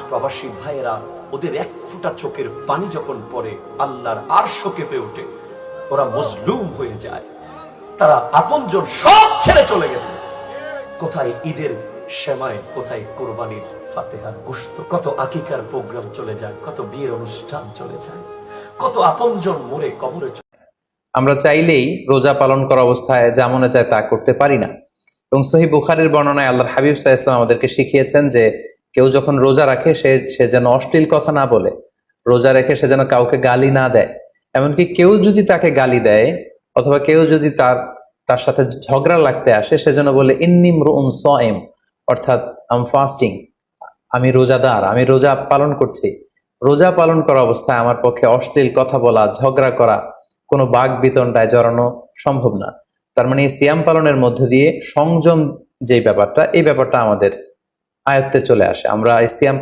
প্রবাসী ভাইয়েরা, ওদের এক ফোঁটা চোখের পানি যখন পড়ে আল্লাহর আরশও কেঁপে ওঠে, ওরা মজলুম হয়ে যায়, তারা আপনজন সব ছেড়ে চলে গেছে। কোথায় ঈদের সেমাই, কোথায় কোরবানির ফাতেহার গোশত, কত আকিকার প্রোগ্রাম চলে যায়, কত বিয়ের অনুষ্ঠান চলে যায়, কত আপনজন মরে কবরে। আমরা চাইলেই রোজা পালন করা অবস্থায় যা মনে চায় তা করতে পারি না। এবং সহিহ বুখারীর বর্ণনায় আল্লাহর হাবিব সাল্লাল্লাহু আলাইহি ওয়াসাল্লাম আমাদেরকে শিখিয়েছেন যে কেউ যখন রোজা রাখে সে যেন অশ্লীল কথা না বলে, রোজা রেখে সে যেন কাউকে গালি না দেয়। এমনকি কেউ যদি তাকে গালি দেয় অথবা কেউ যদি তার সাথে ঝগড়া লাগতে আসে, সে যেন বলে ইন্নী ইমরুউন সাইম, অর্থাৎ আই এম ফাস্টিং, আমি রোজাদার, আমি রোজা পালন করছি। রোজা পালন করা অবস্থায় আমার পক্ষে অশ্লীল কথা বলা, ঝগড়া করা, কোনো বাক বিতণ্ডায় জড়ানো সম্ভব না। তার মানে এই সিয়াম পালনের মধ্যে দিয়ে সংযম যে ব্যাপারটা, এই ব্যাপারটা আমাদের আয়ত্তে চলে আসে। আমরা এই সিয়াম